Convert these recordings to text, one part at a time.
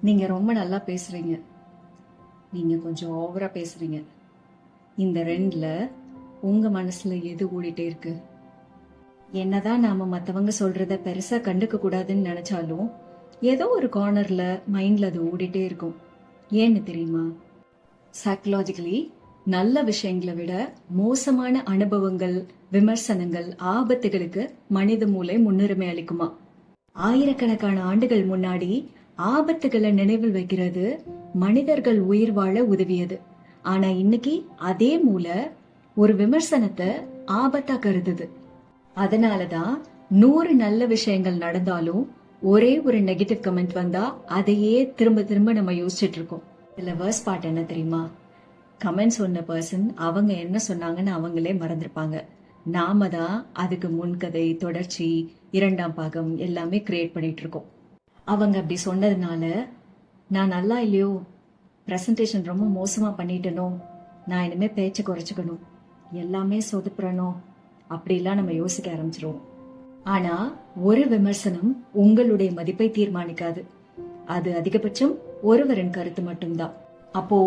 நீங்க ரொம்ப நல்லா பேசுறீங்க. நீங்க கொஞ்சம் ஓவரா பேசுறீங்க. இந்த ரெண்டுல உங்க மனசுல எது ஓடிட்டே இருக்கு? என்னதான் நாம மத்தவங்க சொல்றத பெருசா கண்டுக்க கூடாதுன்னு நினைச்சாலும் ஏதோ ஒரு கார்னர்ல மைண்ட்ல அது ஓடிட்டே இருக்கும். ஏன்னு தெரியுமா? சைக்கலாஜிக்கலி நல்ல விஷயங்களை விட மோசமான அனுபவங்கள், விமர்சனங்கள், ஆபத்துகளுக்கு மனித மூளை முன்னுரிமை அளிக்குமா? ஆயிரக்கணக்கான ஆண்டுகள் முன்னாடி ஆபத்துகளை நினைவில் வைக்கிறது மனிதர்கள் உயிர் வாழ உதவியது. ஆனா இன்னைக்கு அதே மூளை ஒரு விமர்சனத்தை ஆபத்தா கருதுது. அதனாலதான் 100 நல்ல விஷயங்கள் நடந்தாலும் ஒரே ஒரு நெகட்டிவ் கமெண்ட் வந்தா அதையே திரும்ப திரும்ப நம்ம யோசிச்சுட்டு இருக்கோம். இதுல வேர்ஸ் பார்ட் என்ன தெரியுமா? கமெண்ட் சொன்ன பர்சன் அவங்க என்ன சொன்னாங்கன்னு அவங்களே மறந்துருப்பாங்க. நாம தான் அதுக்கு முன்கதை, தொடர்ச்சி, 2ஆம் பாகம் எல்லாமே கிரியேட் பண்ணிட்டு இருக்கோம். அவங்க அப்படி சொன்னதுனால நான் நல்லா இல்லையோ, பிரசன்டேஷன் ரொம்ப மோசமா பண்ணிட்டனோ, நான் இனிமே பேச்சை குறைச்சுக்கணும், எல்லாமே சொதுப்புறனோ, அப்படிலாம் நம்ம யோசிக்க ஆரம்பிச்சிருவோம். ஆனா ஒரு விமர்சனம் உங்களுடைய மதிப்பை தீர்மானிக்காது. அது அதிகபட்சம் ஒருவரின் கருத்து மட்டும்தான். அப்போ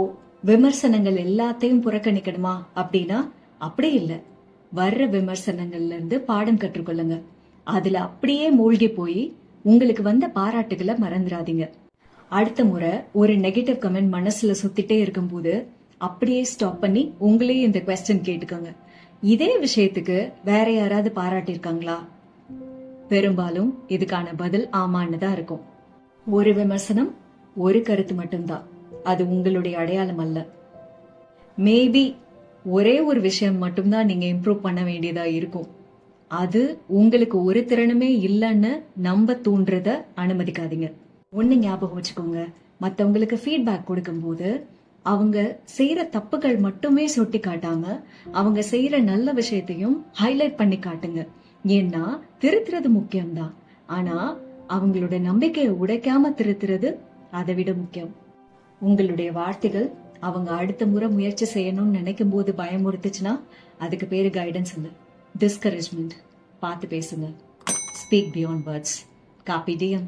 விமர்சனங்கள் எல்லாத்தையும் புறக்கணிக்கணுமா அப்படின்னா அப்படி இல்லை. வர்ற விமர்சனங்கள்ல இருந்து பாடம் கற்றுக்கொள்ளுங்க. அதுல அப்படியே மூழ்கி போய் உங்களுக்கு வந்த பாராட்டுகளை மறந்துடாதீங்க. அடுத்த முறை ஒரு நெகட்டிவ் கமெண்ட் மனசுல சுத்திட்டே இருக்கும் போது அப்படியே ஸ்டாப் பண்ணி உங்களே இந்த குவெஸ்டின் கேட்டுக்கோங்க. இதே விஷயத்துக்கு வேற யாராவது பாராட்டியிருக்காங்களா? பெரும்பாலும் இதுக்கான பதில் ஆமான்னு தான் இருக்கும். ஒரு விமர்சனம், ஒரு கருத்து மட்டும்தான். அது உங்களுடைய அடையாளம் அல்ல. மேபி ஒரே ஒரு விஷயம் மட்டும்தான் நீங்க இம்ப்ரூவ் பண்ண வேண்டியதா இருக்கும். அது உங்களுக்கு ஒரு திறனுமே இல்லைன்னு நம்ப தூண்டுறத அனுமதிக்காதீங்க. ஒண்ணு ஞாபகம் வச்சுக்கோங்க, மத்தவங்களுக்கு ஃபீட்பேக் கொடுக்கும்போது அவங்க செய்யற தப்புகள் மட்டுமே சுட்டி காட்டாம அவங்க செய்யற நல்ல விஷயத்தையும் ஹைலைட் பண்ணி காட்டுங்க. ஏன்னா திருத்துறது முக்கியம்தான், ஆனா அவங்களோட நம்பிக்கையை உடைக்காம திருத்துறது அதை விட முக்கியம். உங்களுடைய வார்த்தைகள் அவங்க அடுத்த முறை முயற்சி செய்யணும்னு நினைக்கும் போது பயமுறுத்துச்சுன்னா அதுக்கு பேரு கைடன்ஸ் இல்ல, டிஸ்கரேஜ்மெண்ட். பார்த்து பேசுங்க. Speak beyond words. Copy DM.